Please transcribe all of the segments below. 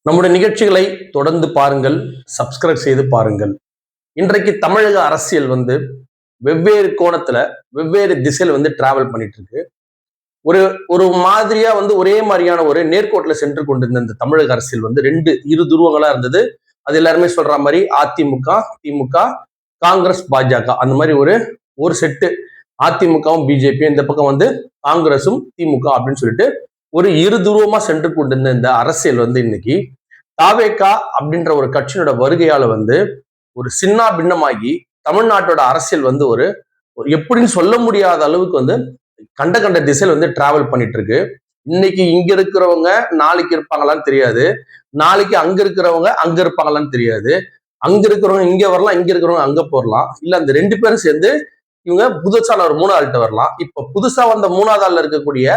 நம்முடைய நிகழ்ச்சிகளை தொடர்ந்து பாருங்கள், சப்ஸ்கிரைப் செய்து பாருங்கள். இன்றைக்கு தமிழக அரசியல் வெவ்வேறு கோணத்துல வெவ்வேறு திசையில டிராவல் பண்ணிட்டு இருக்கு. ஒரு ஒரு மாதிரியா ஒரே மாதிரியான ஒரு நேர்கோட்டுல சென்று கொண்டிருந்த இந்த தமிழக அரசியல் ரெண்டு இரு துருவங்களா இருந்தது. அது எல்லாருமே சொல்ற மாதிரி அதிமுக, திமுக, காங்கிரஸ், பாஜக அந்த மாதிரி ஒரு ஒரு செட்டு. அதிமுகவும் பிஜேபி, இந்த பக்கம் காங்கிரசும் திமுக அப்படின்னு சொல்லிட்டு ஒரு இரு துருவமா சென்று கொண்டிருந்த இந்த அரசியல் இன்னைக்கு தாவேகா அப்படின்ற ஒரு கட்சியோட வருகையால ஒரு சின்ன பின்னமாகி தமிழ்நாட்டோட அரசியல் ஒரு எப்படின்னு சொல்ல முடியாத அளவுக்கு கண்ட கண்ட திசையில் டிராவல் பண்ணிட்டு இருக்கு. இன்னைக்கு இங்க இருக்கிறவங்க நாளைக்கு இருப்பாங்களான்னு தெரியாது, நாளைக்கு அங்க இருக்கிறவங்க அங்க இருப்பாங்களான்னு தெரியாது, அங்க இருக்கிறவங்க இங்க வரலாம், இங்க இருக்கிறவங்க அங்க போறலாம், இல்ல அந்த ரெண்டு பேரும் சேர்ந்து இவங்க புதுசா ஒரு மூணாவது ஆள்கிட்ட வரலாம். இப்ப புதுசா வந்த மூணாவது ஆள்ல இருக்கக்கூடிய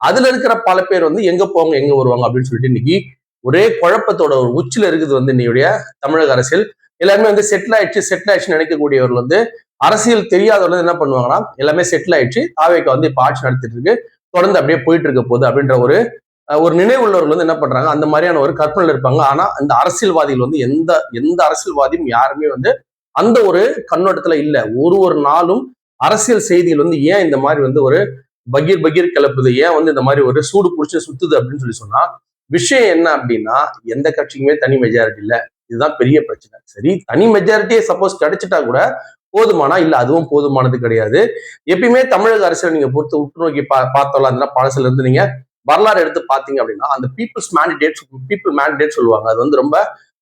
அதுல இருக்கிற பல பேர் எங்க போவாங்க எங்க வருவாங்க அப்படின்னு சொல்லிட்டு இன்னைக்கு ஒரே குழப்பத்தோட ஒரு உச்சில இருக்குது இன்னையுடைய தமிழக அரசியல். எல்லாருமே செட்டில் ஆயிடுச்சுன்னு நினைக்கக்கூடியவர்கள் அரசியல் தெரியாதவர்கள் என்ன பண்ணுவாங்கன்னா, எல்லாமே செட்டில் ஆயிடுச்சு, தாவேக்கா இப்ப ஆட்சி நடத்திட்டு இருக்கு, தொடர்ந்து அப்படியே போயிட்டு இருக்க போகுது அப்படின்ற ஒரு ஒரு நினைவு உள்ளவர்கள் என்ன பண்றாங்க, அந்த மாதிரியான ஒரு கற்பனையில் இருப்பாங்க. ஆனா அந்த அரசியல்வாதிகள் எந்த எந்த அரசியல்வாதியும் யாருமே அந்த ஒரு கண்ணோட்டத்துல இல்ல. ஒரு ஒரு நாளும் அரசியல் செய்திகள் ஏன் இந்த மாதிரி ஒரு பகீர் பகீர் கிளப்புது, ஏன் இந்த மாதிரி ஒரு சூடு பிடிச்சி சுத்துது அப்படின்னு சொன்னா, விஷயம் என்ன அப்படின்னா, எந்த கட்சிக்குமே தனி மெஜாரிட்டி இல்ல. இதுதான் பெரிய பிரச்சனை. சரி, தனி மெஜாரிட்டியே சப்போஸ் கிடைச்சிட்டா கூட போதுமானா, இல்ல அதுவும் போதுமானது கிடையாது. எப்பயுமே தமிழக அரசியல் நீங்க பொறுத்து உற்று நோக்கி பார்த்தோம்ல, பழசுல இருந்து நீங்க வரலாறு எடுத்து பாத்தீங்க அப்படின்னா, அந்த பீப்புள் மேண்டேட் சொல்லுவாங்க. அது ரொம்ப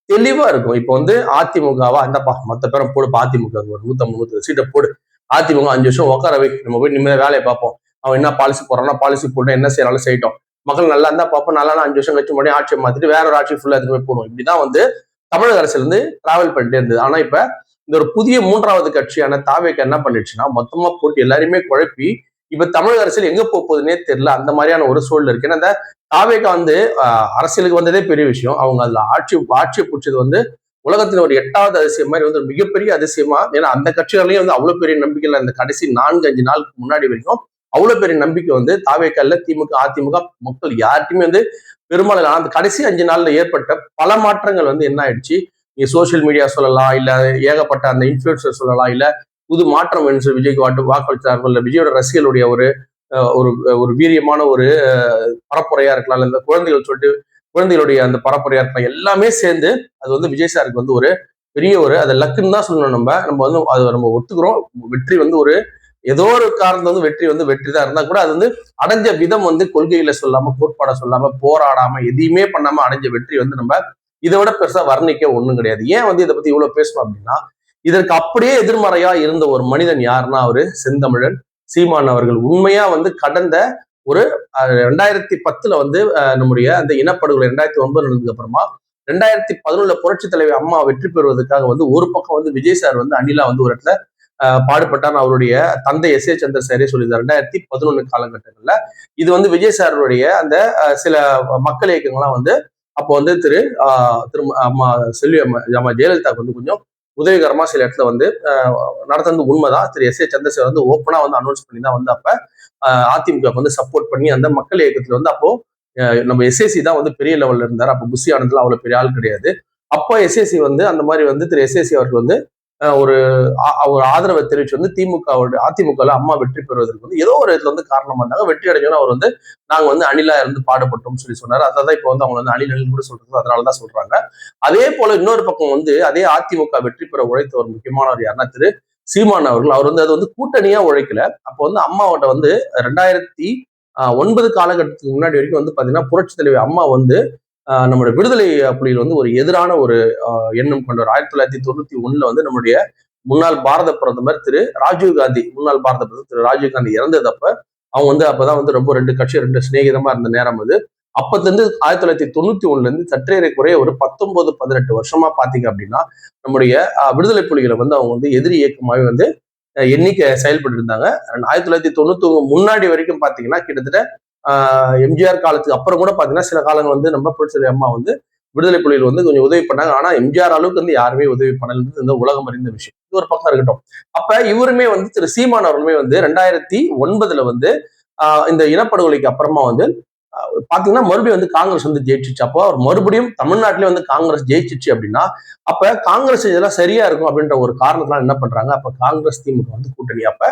தெளிவா இருக்கும். இப்போ அதிமுகவா இந்தப்பா மத்த பேரும் போடு, அதிமுக ஒரு 150 சீட்டை போடு, அதிமுக 5 வருஷம் உட்கார வை, நம்ம போய் நிம்மதியா வேலையை பார்ப்போம், அவன் என்ன பாலிசி போடுறான்னா பாலிசி போட்டு என்ன செய்யறாலும் செய்யட்டும், மக்கள் நல்லா இருந்தா பார்ப்போம், நல்லா 5 வருஷம் கழிச்சு மறுபடியும் ஆட்சியை மாத்திட்டு வேற ஒரு ஆட்சி ஃபுல்லா எதுவுமே போடுவோம். இப்படிதான் தமிழக அரசியல் டிராவல் பண்ணிட்டே இருந்தது. ஆனா இப்ப இந்த ஒரு புதிய மூன்றாவது கட்சியான தாவேக்கா என்ன பண்ணிடுச்சுன்னா, மொத்தமா போட்டு எல்லாருமே குழப்பி இப்ப தமிழக அரசியல் எங்க போகுதுன்னே தெரியல. அந்த மாதிரியான ஒரு சூழல் இருக்கு. ஏன்னா இந்த தாவேக்கா அரசியலுக்கு வந்ததே பெரிய விஷயம். அவங்க அதுல ஆட்சியை பிடிச்சது உலகத்துல ஒரு 8வது அதிசயம் மாதிரி ஒரு மிகப்பெரிய அதிசயமா. ஏன்னா அந்த கட்சிகளையும் அவ்வளவு பெரிய நம்பிக்கையில அந்த கடைசி 4-5 நாளுக்கு முன்னாடி வரைக்கும் அவ்வளவு பெரிய நம்பிக்கை தாவேக்கால திமுக, அதிமுக மக்கள் யார்ட்டுமே பெரும்பாலும் அந்த கடைசி 5 நாள்ல ஏற்பட்ட பல மாற்றங்கள் என்ன ஆயிடுச்சு. நீங்க சோசியல் மீடியா சொல்லலாம், இல்ல ஏகப்பட்ட அந்த இன்ஃபுளுசர் சொல்லலாம், இல்ல புது மாற்றம் வேணும் சொல்லி விஜய்க்கு வாக்களித்தார்கள், இல்ல விஜயோட ரசிகர்களுடைய ஒரு ஒரு ஒரு வீரியமான ஒரு பரப்புரையா இருக்கலாம், இல்ல இந்த குழந்தைகள் சொல்லிட்டு குழந்தைகளுடைய அந்த பரப்புரையா இருக்கலாம், எல்லாமே சேர்ந்து அது விஜய் சாருக்கு ஒரு பெரிய ஒரு அதை லக்குன்னு தான் சொல்லணும். நம்ம அதை நம்ம ஒத்துக்கிறோம். வெற்றி ஒரு ஏதோ ஒரு காரணத்துல வெற்றி வெற்றி தான் இருந்தா கூட அது அடைஞ்ச விதம் கொள்கையில சொல்லாம, கோட்பாட சொல்லாம, போராடாம, எதையுமே பண்ணாம அடைஞ்ச வெற்றி நம்ம இதை விட பெருசா வர்ணிக்க ஒண்ணும் கிடையாது. ஏன் இதை பத்தி இவ்வளவு பேசணும் அப்படின்னா, இதற்கு அப்படியே எதிர்மறையா இருந்த ஒரு மனிதன் யாருன்னா அவரு செந்தமிழன் சீமான் அவர்கள். உண்மையா கடந்த ஒரு 2010 நம்முடைய அந்த இனப்படுகொலை 2009 நடந்ததுக்கு அப்புறமா 2011 புரட்சி தலைவர் அம்மா வெற்றி பெறுவதற்காக ஒரு பக்கம் விஜய் சார் அணிலா ஒரு இடத்துல பாடுபட்டார். அவருடைய தந்தை எஸ்.ஏ. சந்திரசேகரே சொல்லியிருந்தார் 2011 காலகட்டங்கள்ல. இது விஜய் சாருடைய அந்த சில மக்கள் இயக்கங்கள்லாம் அப்போ திரு அம்மா செல்வி அம்மா ஜெயலலிதாவுக்கு கொஞ்சம் உதவிகரமா சில இடத்துல நடந்தது உண்மைதான். திரு எஸ்.ஏ. சந்திரசேகர் ஓப்பனா அனௌன்ஸ் பண்ணி தான் அப்ப அதிமுக சப்போர்ட் பண்ணி அந்த மக்கள் இயக்கத்துல அப்போ நம்ம எஸ்எஸ்சி தான் பெரிய லெவல்ல இருந்தார். அப்போ புஷி ஆனதுல அவ்வளவு பெரிய ஆள் கிடையாது. அப்போ எஸ்எஸ்சி அந்த மாதிரி திரு எஸ்எஸ்சி அவர்கள் ஒரு ஆதரவை தெரிவிச்சு திமுக அதிமுகல அம்மா வெற்றி பெறுவதற்கு ஏதோ ஒரு இடத்துல காரணமா இருந்தாங்க. வெற்றி அடைஞ்சோன்னு அவர் நாங்க அணிலா இருந்து பாடுபட்டோம் சொல்லி சொன்னாரு. அதான் இப்ப அவங்க அணில் கூட சொல்றது அதனாலதான் சொல்றாங்க. அதே போல இன்னொரு பக்கம் அதே அதிமுக வெற்றி பெற உழைத்த ஒரு முக்கியமானவர் யாருன்னா திரு சீமான் அவர்கள். அவர் அது கூட்டணியா உழைக்கல. அப்போ அம்மாவோட 2009 காலகட்டத்துக்கு முன்னாடி வரைக்கும் பாத்தீங்கன்னா புரட்சி தலைவர் அம்மா நம்மளுடைய விடுதலை புலிகள் ஒரு எதிரான ஒரு எண்ணம் கொண்டவர். 1991 நம்முடைய முன்னாள் பாரத பிரதமர் திரு ராஜீவ்காந்தி, திரு ராஜீவ்காந்தி இறந்ததப்ப அவங்க அப்பதான் ரொம்ப ரெண்டு கட்சி ரெண்டு சிநேகிதமா இருந்த நேரம் அது. அப்பத்துல இருந்து 1991 சற்றேற குறைய ஒரு 19-18 வருஷமா பாத்தீங்க அப்படின்னா நம்முடைய விடுதலை புலிகளை அவங்க எதிரி இயக்கமாவே எண்ணிக்கை செயல்பட்டு இருந்தாங்க. 1991 முன்னாடி வரைக்கும் பாத்தீங்கன்னா கிட்டத்தட்ட எம்ஜிஆர் காலத்துக்கு அப்புறம் கூட பாத்தீங்கன்னா சில காலங்கள் நம்ம புரட்சி அம்மா விடுதலை புலிகள் கொஞ்சம் உதவி பண்ணாங்க. ஆனா எம்ஜிஆர் அளவுக்கு யாருமே உதவி பண்ணலன்றது இந்த உலகம் அறிந்த விஷயம். இது ஒரு பக்கம் இருக்கட்டும். அப்ப இவருமே திரு சீமான் அவர்களுமே 2009 இந்த இனப்படுகொலைக்கு அப்புறமா பாத்தீங்கன்னா மறுபடியும் வந்து காங்கிரஸ் வந்து ஜெயிச்சிச்சு. அப்போ அவர் மறுபடியும் தமிழ்நாட்டிலே வந்து காங்கிரஸ் ஜெயிச்சிச்சு அப்படின்னா அப்ப காங்கிரஸ் இதெல்லாம் சரியா இருக்கும் அப்படின்ற ஒரு காரணத்தினால என்ன பண்றாங்க, அப்ப காங்கிரஸ் திமுக வந்து கூட்டணி. அப்ப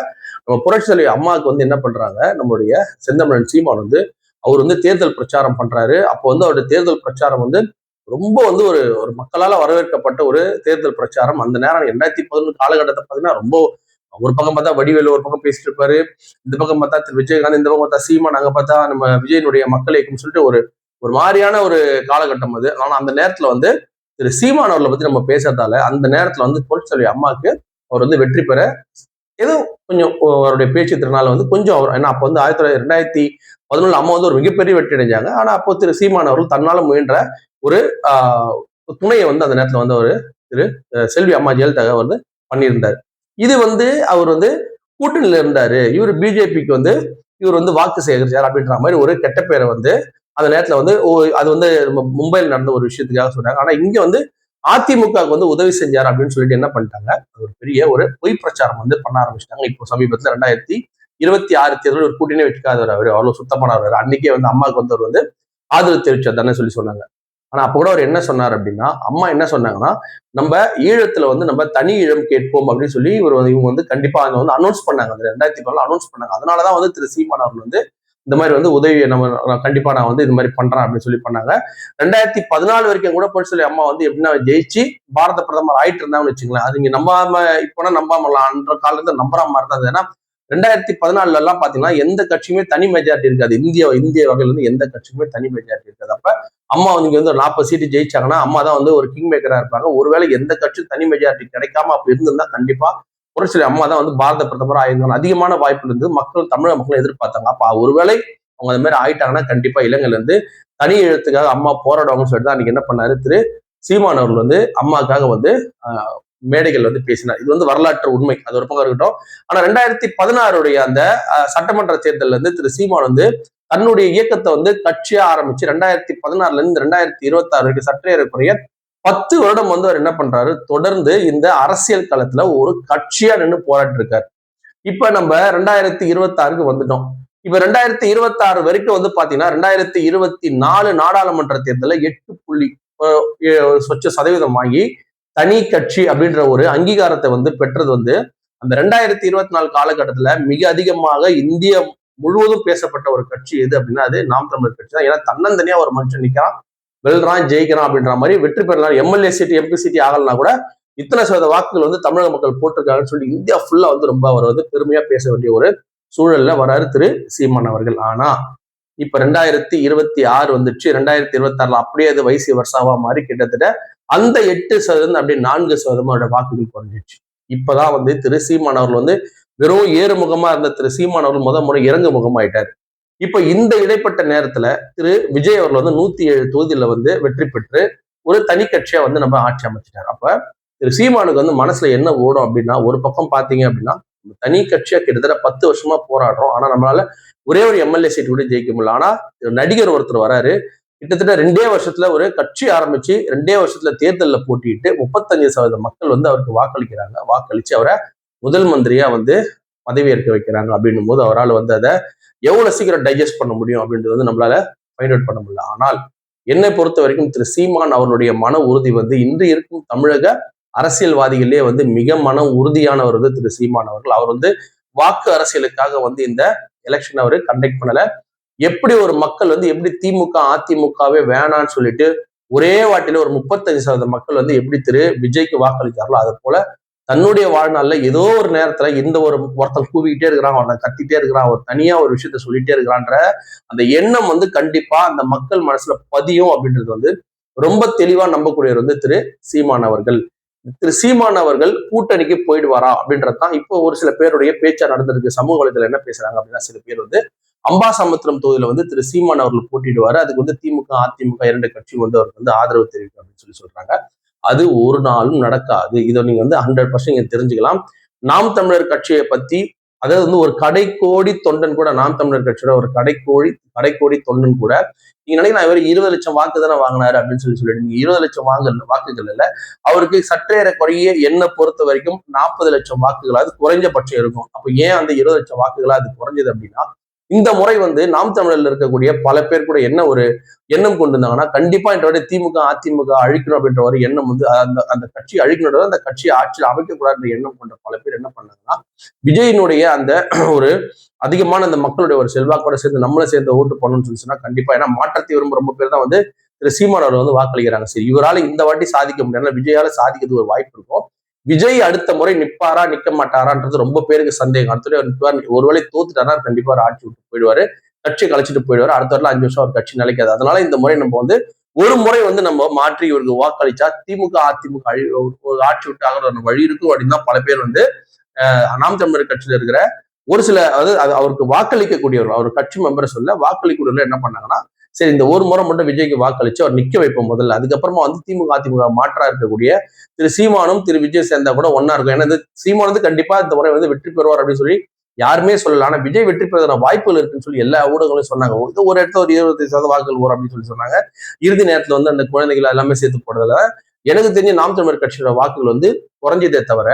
நம்ம புரட்சி தலைவி அம்மாவுக்கு வந்து என்ன பண்றாங்க, நம்மளுடைய செந்தமிழன் சீமான் வந்து அவர் வந்து தேர்தல் பிரச்சாரம் பண்றாரு. அப்போ வந்து அவருடைய தேர்தல் பிரச்சாரம் வந்து ரொம்ப வந்து ஒரு ஒரு மக்களால வரவேற்கப்பட்ட ஒரு தேர்தல் பிரச்சாரம். அந்த நேரம் 2011 காலகட்டத்தை பாத்தீங்கன்னா ரொம்ப ஒரு பக்கம் பார்த்தா வடிவேலு ஒரு பக்கம் பேசிட்டு இருப்பாரு, இந்த பக்கம் பார்த்தா திரு விஜயகாந்த், இந்த பக்கம் பார்த்தா சீமான், அங்க பார்த்தா நம்ம விஜயனுடைய மக்கள் இயக்கம் சொல்லிட்டு ஒரு ஒரு மாதிரியான ஒரு காலகட்டம் அது. ஆனா அந்த நேரத்துல வந்து திரு சீமான் அவர்களை பத்தி நம்ம பேசுறதால அந்த நேரத்துல வந்து புரட்சி தலைவி அம்மாவுக்கு அவர் வந்து வெற்றி பெற ஏதோ கொஞ்சம் அவருடைய பேச்சு திறனால வந்து கொஞ்சம் அவர், ஏன்னா அப்ப வந்து 2011 அம்மா வந்து ஒரு மிகப்பெரிய வெற்றி அடைஞ்சாங்க. ஆனா அப்போ திரு சீமான் அவர்கள் தன்னால முயன்ற ஒரு துணையை வந்து அந்த நேரத்துல வந்து அவர் திரு செல்வி அம்மா ஜெயலலிதா வந்து பண்ணியிருந்தார். இது வந்து அவர் வந்து கூட்டணியில இருந்தாரு, இவர் பிஜேபிக்கு வந்து இவர் வந்து வாக்கு சேகரிச்சார் அப்படின்ற மாதிரி ஒரு கெட்ட பேரை வந்து அந்த நேரத்துல வந்து அது வந்து மும்பையில் நடந்த ஒரு விஷயத்துக்காக சொன்னாங்க. ஆனா இங்க வந்து அதிமுகவுக்கு வந்து உதவி செஞ்சார் அப்படின்னு சொல்லிட்டு என்ன பண்ணிட்டாங்க, ஒரு பெரிய ஒரு பொய் பிரச்சாரம் வந்து பண்ண ஆரம்பிச்சிட்டாங்க. இப்போ சமீபத்துல 2026 தேர்தல் ஒரு கூட்டணியே வச்சுக்காதவர் அவரு, அவ்வளவு சுத்தமானவர். அன்னைக்கே வந்து அம்மாவுக்கு வந்து அவர் வந்து ஆதரவு தெரிவிச்சார் தானே சொல்லி சொன்னாங்க. ஆனா அப்ப கூட அவர் என்ன சொன்னார் அப்படின்னா, அம்மா என்ன சொன்னாங்கன்னா, நம்ம ஈழத்துல வந்து நம்ம தனி ஈழம் கேட்போம் அப்படின்னு சொல்லி இவங்க வந்து கண்டிப்பா அதை வந்து அனௌன்ஸ் பண்ணாங்க. அந்த 2010 அனௌன்ஸ் பண்ணாங்க. அதனாலதான் வந்து திரு சீமான் அவர்கள் வந்து இந்த மாதிரி வந்து உதவியை நம்ம கண்டிப்பா நான் வந்து இது மாதிரி பண்றேன் அப்படின்னு சொல்லி பண்ணாங்க. 2014 வரைக்கும் கூட போய் சொல்லி அம்மா வந்து எப்படின்னா ஜெயிச்சு பாரத பிரதமர் ஆயிட்டு இருந்தாங்கன்னு வச்சுங்களேன். அது இங்க நம்பாம இப்போனா நம்பாமலாம் அன்ற காலத்துல நம்புற மாதிரி தான். ஏன்னா 2014 எல்லாம் பாத்தீங்கன்னா எந்த கட்சியுமே தனி மெஜாரிட்டி இருக்காது. இந்திய வகையில இருந்து எந்த கட்சியுமே தனி மெஜாரிட்டி இருக்காது. அப்ப அம்மா வந்து ஒரு 40 சீட்டு ஜெயிச்சாங்கன்னா அம்மா தான் வந்து ஒரு கிங் மேக்கரா இருப்பாங்க. ஒருவேளை எந்த கட்சியும் தனி மெஜாரிட்டி கிடைக்காம அப்படி இருந்திருந்தா கண்டிப்பா புரட்சி அம்மா தான் வந்து பாரத பிரதமர் ஆயிருந்தாங்க. அதிகமான வாய்ப்பு இருந்தது. தமிழக மக்கள் எதிர்பார்த்தாங்க. அப்ப ஒருவேளை அவங்க அந்த மாதிரி ஆயிட்டாங்கன்னா கண்டிப்பா இலங்கையில இருந்து தனி எழுத்துக்காக அம்மா போராடுவாங்கன்னு சொல்லிட்டு தான் அன்னைக்கு என்ன பண்ணாரு திரு சீமான் அவர்கள் வந்து அம்மாவுக்காக வந்து மேடைகள் வந்து பேசினார். இது வந்து வரலாற்று உண்மை, அது ஒரு பக்கம் இருக்கட்டும். ஆனா 2016 அந்த சட்டமன்ற தேர்தலில் இருந்து திரு சீமான் வந்து தன்னுடைய இயக்கத்தை வந்து கட்சியா ஆரம்பிச்சு 2016 இருந்து 2026 வரைக்கும் சற்றேறக்குறைய 10 வருடம் வந்து அவர் என்ன பண்றாரு, தொடர்ந்து இந்த அரசியல் களத்துல ஒரு கட்சியா நின்று போராட்டு இருக்காரு. இப்ப நம்ம 2026 வந்துட்டோம். இப்ப 2026 வரைக்கும் வந்து பாத்தீங்கன்னா 2024 நாடாளுமன்ற தேர்தலில் 8.0% வாங்கி தனி கட்சி அப்படின்ற ஒரு அங்கீகாரத்தை வந்து பெற்றது வந்து அந்த 2024 காலகட்டத்துல மிக அதிகமாக இந்திய முழுவதும் பேசப்பட்ட ஒரு கட்சி எது அப்படின்னா அது நாம் தமிழர் கட்சி தான். ஏன்னா தன்னந்தனியா ஒரு மனுஷன் நிக்கிறான், வெல்றான், ஜெயிக்கிறான் அப்படின்ற மாதிரி வெற்றி பெறலாம். எம்எல்ஏ சீட்டு எம்பி சீட்டு ஆகலனா கூட இத்தனை சதவீத வாக்குகள் வந்து தமிழக மக்கள் போட்டிருக்காங்கன்னு சொல்லி இந்தியா ஃபுல்லா வந்து ரொம்ப அவர் வந்து பெருமையா பேச வேண்டிய ஒரு சூழல்ல வராரு திரு சீமான் அவர்கள். ஆனா இப்ப 2026 வந்துச்சு, 2026 அப்படியே அது வயசு வருஷாவா மாறி கிட்டத்தட்ட அந்த 8% அப்படியே 4% வாக்குகள் குறைஞ்சிச்சு. இப்பதான் வந்து திரு சீமான் அவர்கள் வந்து வெறும் ஏறுமுகமா இருந்த திரு சீமான் அவர்கள் முறை இறங்கு முகமாயிட்டார். இப்ப இந்த இடைப்பட்ட நேரத்துல திரு விஜய் அவர்கள் வந்து 107 தொகுதியில வந்து வெற்றி பெற்று ஒரு தனி கட்சியா வந்து நம்ம ஆட்சி அமைச்சிட்டார். அப்ப திரு சீமானுக்கு வந்து மனசுல என்ன ஓடும் அப்படின்னா, ஒரு பக்கம் பாத்தீங்க அப்படின்னா தனி கட்சியா கிட்டத்தட்ட 10 வருஷமா போராடுறோம். ஆனா நம்மளால ஒரே ஒரு எம்எல்ஏ சீட் கூட ஜெயிக்க முடியல. ஆனா நடிகர் ஒருத்தர் வராரு, கிட்டத்தட்ட 2 வருஷத்துல ஒரு கட்சி ஆரம்பிச்சு 2 வருஷத்துல தேர்தலில் போட்டிட்டு 35% மக்கள் வந்து அவருக்கு வாக்களிக்கிறாங்க. வாக்களிச்சு அவரை முதல் மந்திரியா வந்து பதவியேற்க வைக்கிறாங்க. அப்படின்னும் போது அவரால் வந்து அதை எவ்வளவு சீக்கிரம் டைஜஸ்ட் பண்ண முடியும் அப்படின்றது வந்து நம்மளால ஃபைண்ட் அவுட் பண்ண முடியல. ஆனால் என்னை பொறுத்த வரைக்கும் திரு சீமான் அவருடைய மன உறுதி வந்து இன்று இருக்கும் தமிழக அரசியல்வாதிகளே வந்து மிக மன உறுதியானவர் வந்து திரு சீமான் அவர்கள். அவர் வந்து வாக்கு அரசியலுக்காக வந்து இந்த எலெக்ஷன் அவரு கண்டக்ட் பண்ணல. எப்படி ஒரு மக்கள் வந்து எப்படி திமுக அதிமுகவே வேணான்னு சொல்லிட்டு ஒரே வாட்டில ஒரு 35% மக்கள் வந்து எப்படி திரு விஜய்க்கு வாக்களித்தார்களோ அது போல தன்னுடைய வாழ்நாள்ல ஏதோ ஒரு நேரத்துல இந்த ஒருத்தன் கூவிக்கிட்டே இருக்கிறான், ஒருத்தன் கத்திட்டே இருக்கிறான், ஒரு தனியா ஒரு விஷயத்த சொல்லிட்டே இருக்கிறான்ற அந்த எண்ணம் வந்து கண்டிப்பா அந்த மக்கள் மனசுல பதியும் அப்படின்றது வந்து ரொம்ப தெளிவா நம்பக்கூடியவர் வந்து திரு சீமான் அவர்கள். திரு சீமான் அவர்கள் கூட்டணிக்கு போயிடுவாரா அப்படின்றதுதான் இப்போ ஒரு சில பேருடைய பேச்சா நடந்திருக்கு. சமூக வலைதளம் என்ன பேசுறாங்க அப்படின்னா, சில பேர் வந்து அம்பாசமுத்திரம் தொகுதியில வந்து திரு சீமான் அவர்கள் போட்டிடுவாரு, அதுக்கு வந்து திமுக அதிமுக 2 கட்சியும் வந்து அவருக்கு வந்து ஆதரவு தெரிவிக்கும் அப்படின்னு சொல்லி சொல்றாங்க. அது ஒரு நாளும் நடக்காது. இதை நீங்க வந்து 100% தெரிஞ்சுக்கலாம். நாம் தமிழர் கட்சியை பத்தி, அதாவது வந்து ஒரு கடைக்கோடி தொண்டன் கூட, நாம் தமிழர் கட்சியோட ஒரு கடைக்கோடி தொண்டன் கூட நீங்க நினைக்கலாம் இவர் 20 லட்சம் வாக்கு தானே வாங்கினாரு அப்படின்னு சொல்லிட்டு, நீங்க 20 லட்சம் வாக்குகள் இல்ல, அவருக்கு சற்றேறக்குறைய என்னை பொறுத்த வரைக்கும் 40 லட்சம் வாக்குகளாவது குறைஞ்சபட்சம் இருக்கும். அப்ப ஏன் அந்த 20 லட்சம் வாக்குகளா அது குறைஞ்சது அப்படின்னா, இந்த முறை வந்து நாம் தமிழர்ல இருக்கக்கூடிய பல பேர் கூட என்ன ஒரு எண்ணம் கொண்டு இருந்தாங்கன்னா, கண்டிப்பா இந்த வாட்டி திமுக அதிமுக அழிக்கணும் அப்படின்ற ஒரு எண்ணம் வந்து அந்த அந்த கட்சி அழிக்கணும், அந்த கட்சியை ஆட்சியில் அமைக்கக்கூடாது எண்ணம் கொண்ட பல பேர் என்ன பண்ணாங்கன்னா, விஜயினுடைய அந்த ஒரு அதிகமான அந்த மக்களுடைய ஒரு செல்வாக்கோட சேர்ந்து நம்மளை சேர்ந்து ஓட்டு பண்ணணும்னு சொன்னா கண்டிப்பா, ஏன்னா மாற்றத்தை விரும்ப ரொம்ப பேர் தான் வந்து திரு சீமான் அவர் வந்து வாக்களிக்கிறாங்க. சரி, இவரால இந்த வாட்டி சாதிக்க முடியாது, விஜயால சாதிக்கிறது ஒரு வாய்ப்பு இருக்கும். விஜய் அடுத்த முறை நிப்பாரா நிக்க மாட்டாரான்றது ரொம்ப பேருக்கு சந்தேகம். அடுத்த ஒருவேளை தோத்துட்டாரா கண்டிப்பா ஒரு ஆட்சி விட்டு போயிடுவாரு, கட்சியை கழிச்சிட்டு போயிடுவாரு. அடுத்த வரல 5 வருஷம் ஒரு கட்சி நிலைக்காது. அதனால இந்த முறை நம்ம வந்து ஒரு முறை வந்து நம்ம மாற்றி இவருக்கு வாக்களிச்சா திமுக அதிமுக ஒரு ஆட்சி விட்டு ஆகிற வழி இருக்கும் அப்படின்னு தான் பல பேர் வந்து நாம் தமிழர் கட்சியில இருக்கிற ஒரு சில, அதாவது அவருக்கு வாக்களிக்கக்கூடியவர், அவர் கட்சி மெம்பரை சொல்ல வாக்களிக்கூடியவர்கள் என்ன பண்ணாங்கன்னா, சரி இந்த ஒரு முறை மட்டும் விஜய்க்கு வாக்களிச்சு அவர் நிக்க வைப்போம் முதல்ல, அதுக்கப்புறமா வந்து திமுக அதிமுக மாற்றா இருக்கக்கூடிய திரு சீமானும் திரு விஜய் சேர்ந்தா கூட ஒன்னா இருக்கும். ஏன்னா சீமான் வந்து கண்டிப்பா இந்த முறை வந்து வெற்றி பெறுவார் அப்படின்னு சொல்லி யாருமே சொல்லல. ஆனா விஜய் வெற்றி பெறுவதான வாய்ப்புகள் இருக்குன்னு சொல்லி எல்லா ஊடகங்களும் சொன்னாங்க. ஒரு இடத்துல ஒரு 25% வாக்குகள் வரும் அப்படின்னு சொல்லி சொன்னாங்க. இறுதி நேரத்துல வந்து அந்த குழந்தைகள் எல்லாமே சேர்த்து போடுறதுல எனக்கு தெரிஞ்ச நாம் தமிழர் கட்சியோட வாக்குகள் வந்து குறைஞ்சதே தவிர,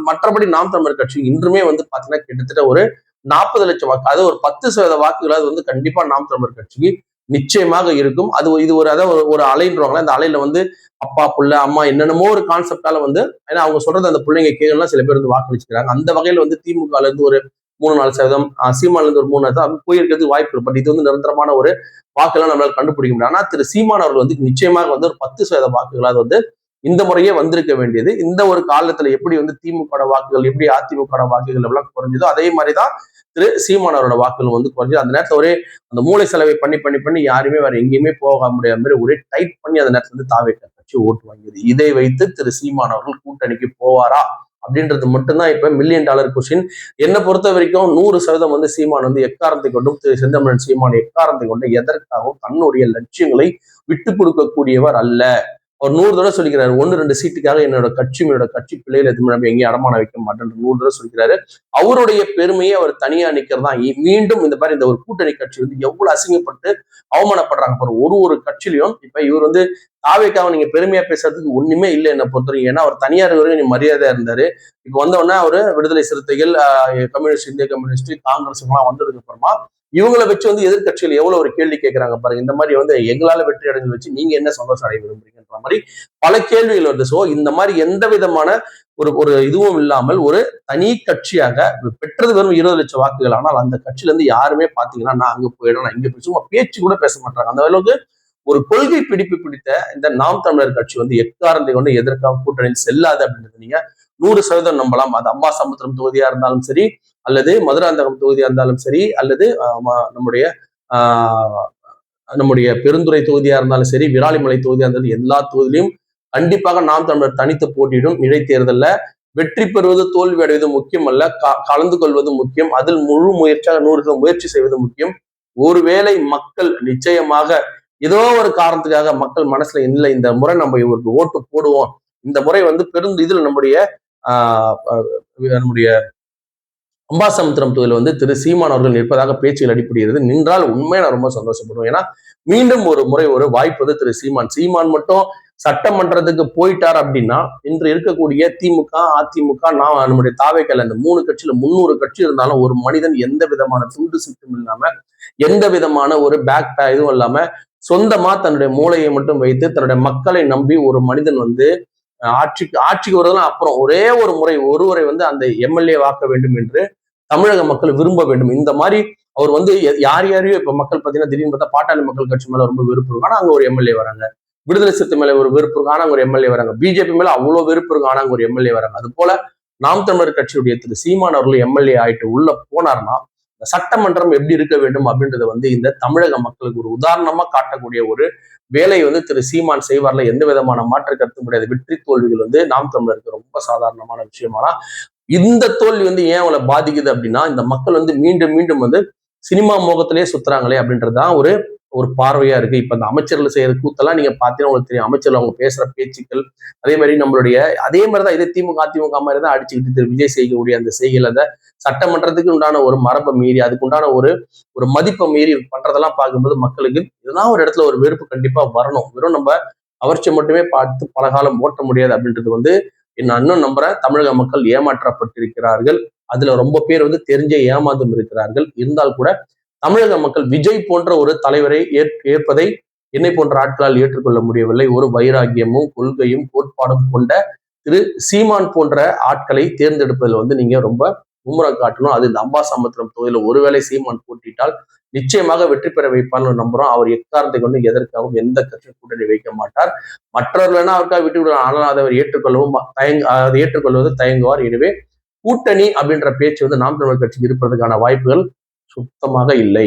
மற்றபடி நாம் தமிழர் கட்சி இன்றுமே வந்து பாத்தீங்கன்னா கிட்டத்தட்ட ஒரு 40 லட்சம் வாக்கு, அதாவது ஒரு 10% வாக்குகளாவது வந்து கண்டிப்பா நாம் தமிழர் கட்சிக்கு நிச்சயமாக இருக்கும். அது இது ஒரு அதாவது ஒரு அலைன்றவாங்களா, அந்த அலையில வந்து அப்பா புள்ள அம்மா என்னென்னமோ ஒரு கான்செப்டால வந்து, ஏன்னா அவங்க சொல்றது அந்த பிள்ளைங்க கேட்கலாம் சில பேர் வந்து வாக்களிச்சுக்கிறாங்க. அந்த வகையில வந்து திமுக இருந்து ஒரு 3-4%, சீமான்ல இருந்து ஒரு 3% போயிருக்கிறதுக்கு வாய்ப்பு இருக்கு. பட் இது வந்து நிரந்தரமான ஒரு வாக்கெல்லாம் நம்மளால கண்டுபிடிக்க முடியும். ஆனா திரு சீமான் அவர்கள் வந்து நிச்சயமாக வந்து ஒரு 10% வாக்குகளாவது வந்து இந்த முறையே வந்திருக்க வேண்டியது. இந்த ஒரு காலத்துல எப்படி வந்து திமுக வாக்குகள் எப்படி அதிமுக வாக்குகள் எல்லாம் குறைஞ்சதோ அதே மாதிரிதான் திரு சீமான் அவரோட வாக்குகள் வந்து குறைஞ்சது. அந்த நேரத்துல ஒரே அந்த மூளை செலவை பண்ணி பண்ணி பண்ணி யாருமே வேற எங்கேயுமே போக முடியாத மாதிரி ஒரே டைட் பண்ணி அந்த நேரத்துல இருந்து தாவேக்கா கட்சி ஓட்டு வாங்கியது. இதை வைத்து திரு சீமான் அவர்கள் கூட்டணிக்கு போவாரா அப்படின்றது மட்டும்தான் இப்ப $1,000,000 கொஸ்டின். என்னை பொறுத்த வரைக்கும் 100% வந்து சீமான் வந்து எக்காரத்தை கொண்டும் திரு செந்தமிழன் சீமான் எக்காரத்தை கொண்டு எதற்காகவும் தன்னுடைய லட்சியங்களை விட்டுக் கொடுக்கக்கூடியவர் அல்ல. அவர் 100 தடவை சொல்லிக்கிறாரு, 1-2 சீட்டுக்காக என்னோட கட்சி பிள்ளைகளை எங்கேயும் அடமான வைக்க மாட்டேன் 100 தடவை சொல்லிக்கிறாரு. அவருடைய பெருமையை அவர் தனியா நிக்கிறதா. மீண்டும் இந்த மாதிரி இந்த ஒரு கூட்டணி கட்சி வந்து எவ்வளவு அசிங்கப்பட்டு அவமானப்படுறாங்க. ஒரு கட்சியிலையும் இப்ப இவர் வந்து தாவேக்காவை நீங்க பெருமையா பேசுறதுக்கு ஒண்ணுமே இல்லை என்ன பொறுத்தவரைக்கும். ஏன்னா அவர் தனியார் வரைக்கும் மரியாதையா இருந்தாரு. இப்ப வந்தோடனே அவரு விடுதலை சிறுத்தைகள், கம்யூனிஸ்ட், இந்திய கம்யூனிஸ்ட், காங்கிரஸ் எல்லாம் வந்ததுக்கு அப்புறமா இவங்களை வச்சு வந்து எதிர்கட்சிகள் எவ்வளவு ஒரு கேள்வி கேட்கிறாங்க பாருங்க. இந்த மாதிரி வந்து எங்களால வெற்றி அடைஞ்சு வச்சு நீங்க என்ன சந்தோஷம் அடைய விரும்புறீங்கன்ற மாதிரி பல கேள்விகள் வருது. சோ இந்த மாதிரி எந்த விதமான ஒரு இதுவும் இல்லாமல் ஒரு தனி கட்சியாக பெற்றது வெறும் 20 லட்சம் வாக்குகள். ஆனால் அந்த கட்சியில இருந்து யாருமே பாத்தீங்கன்னா நான் அங்க போயிடும் நான் இங்க சும்மா பேச்சு கூட பேச மாட்டாங்க. அந்த அளவுக்கு ஒரு கொள்கை பிடிப்பு பிடித்த இந்த நாம் தமிழர் கட்சி வந்து எக்காரத்தை கொண்டு எதற்காக கூட்டணி செல்லாது அப்படின்றது நீங்க 100% நம்பலாம். அது அம்பாசமுத்திரம் தொகுதியா இருந்தாலும் சரி, அல்லது மதுராந்தகம் தொகுதியா இருந்தாலும் சரி, அல்லது நம்முடைய பெருந்துறை தொகுதியா இருந்தாலும் சரி, விராலிமலை தொகுதியா இருந்தாலும் எல்லா தொகுதியிலும் கண்டிப்பாக நாம் தமிழர் தனித்து போட்டியிடும். இடைத்தேர்தல்ல வெற்றி பெறுவது தோல்வி அடைவது முக்கியம் அல்ல, கலந்து கொள்வது முக்கியம். அதில் முழு முயற்சியாக 100% முயற்சி செய்வது முக்கியம். ஒருவேளை மக்கள் நிச்சயமாக ஏதோ ஒரு காரணத்துக்காக மக்கள் மனசுல இல்லை இந்த முறை நம்ம இவருக்கு ஓட்டு போடுவோம், இந்த முறை வந்து இதுல நம்முடைய அம்பாசமுத்திரம் தொகுதியில் வந்து திரு சீமான் அவர்கள் நிற்பதாக பேச்சுகள் அடிப்படுகிறது. நின்றால் உண்மையை நான் ரொம்ப சந்தோஷப்படுவேன். ஏன்னா மீண்டும் ஒரு முறை ஒரு வாய்ப்பு வந்து திரு சீமான் மட்டும் சட்டமன்றத்துக்கு போயிட்டார் அப்படின்னா இன்று இருக்கக்கூடிய திமுக அதிமுக நம்முடைய தாவேக்கால இந்த 3 கட்சியில 300 கட்சி இருந்தாலும் ஒரு மனிதன் எந்த விதமான துண்டு சிட்டும் இல்லாம எந்த விதமான ஒரு இதுவும் இல்லாம சொந்தமா தன்னுடைய மூளையை மட்டும் வைத்து தன்னுடைய மக்களை நம்பி ஒரு மனிதன் வந்து ஆட்சிக்கு வருவதெல்லாம் அப்புறம் ஒரே ஒரு முறை ஒருவரை வந்து அந்த எம்எல்ஏ வாக்க வேண்டும் என்று தமிழக மக்கள் விரும்ப வேண்டும். இந்த மாதிரி அவர் வந்து யாரையும் இப்ப மக்கள் பார்த்தீங்கன்னா திடீர்னு பார்த்தா பாட்டாளி மக்கள் கட்சி மேல ரொம்ப வெறுப்பு இருக்கும், ஆனா அங்க ஒரு எம்எல்ஏ வராங்க. விடுதலை சிறுத்தை மேல ஒரு வெறுப்பு இருக்கும், ஆனா ஒரு எம்எல்ஏ வராங்க. பிஜேபி மேல அவ்வளவு வெறுப்பு இருக்கும், ஆனா ஒரு எம்எல்ஏ வராங்க. அது போல நாம் தமிழர் கட்சியுடைய திரு சீமான் அவர்கள் எம்எல்ஏ ஆயிட்டு உள்ள போனார்னா சட்டமன்றம் எப்படி இருக்க வேண்டும் அப்படின்றத வந்து இந்த தமிழக மக்களுக்கு ஒரு உதாரணமா காட்டக்கூடிய ஒரு வேலையை வந்து திரு சீமான் செய்வார்ல எந்த விதமான மாற்று கருத்து முடியாது. வெற்றி தோல்விகள் வந்து நாம் தமிழருக்கு ரொம்ப சாதாரணமான விஷயமானா இந்த தோல்வி வந்து ஏன் அவங்களை பாதிக்குது அப்படின்னா இந்த மக்கள் வந்து மீண்டும் மீண்டும் வந்து சினிமா மோகத்திலேயே சுத்துறாங்களே அப்படின்றதுதான் ஒரு பார்வையா இருக்கு. இப்ப அந்த அமைச்சர்கள் செய்யற கூத்தெல்லாம் நீங்க பாத்தீங்கன்னா உங்களுக்கு தெரியும். அமைச்சர்கள் அவங்க பேசுற பேச்சுக்கள் அதே மாதிரி நம்மளுடைய அதே மாதிரிதான் இதே திமுக அதிமுக மாதிரி தான் அடிச்சுக்கிட்டு திரு விஜய் செய்யக்கூடிய அந்த செய்கையில் அந்த சட்டமன்றத்துக்கு உண்டான ஒரு மரபை மீறி அதுக்கு உண்டான ஒரு மதிப்பை மீறி பண்றதெல்லாம் பார்க்கும்போது மக்களுக்கு இதெல்லாம் ஒரு இடத்துல ஒரு வெறுப்பு கண்டிப்பா வரணும். வெறும் நம்ம கவர்ச்சி மட்டுமே பார்த்து பலகாலம் ஓட்ட முடியாது அப்படின்றது வந்து நான் இன்னும் நம்புறேன். தமிழக மக்கள் ஏமாற்றப்பட்டிருக்கிறார்கள். அதுல ரொம்ப பேர் வந்து தெரிஞ்சே ஏமாந்தும் இருக்கிறார்கள். இருந்தால் கூட தமிழக மக்கள் விஜய் போன்ற ஒரு தலைவரை ஏற்பதை என்னை போன்ற ஆட்களால் ஏற்றுக்கொள்ள முடியவில்லை. ஒரு வைராகியமும் கொள்கையும் கோட்பாடும் கொண்ட திரு சீமான் போன்ற ஆட்களை தேர்ந்தெடுப்பதில் வந்து நீங்க ரொம்ப மும்முரம் காட்டணும். அது இந்த அம்பாசமுத்திரம் தொகுதியில ஒருவேளை சீமான் போட்டிட்டால் நிச்சயமாக வெற்றி பெற வைப்பார்னு நம்புறோம். அவர் எக்காரணத்தை கொண்டு எதற்காகவும் எந்த கட்சி கூட்டணி வைக்க மாட்டார். மற்றவர்கள் வேணா அவருக்காக விட்டு விடுவார். ஆனால் அதை அவர் அதை ஏற்றுக்கொள்வது தயங்குவார். எனவே கூட்டணி அப்படின்ற பேச்சு வந்து நாம் தமிழர் கட்சிக்கு இருப்பதற்கான வாய்ப்புகள் சுத்தமாக இல்லை.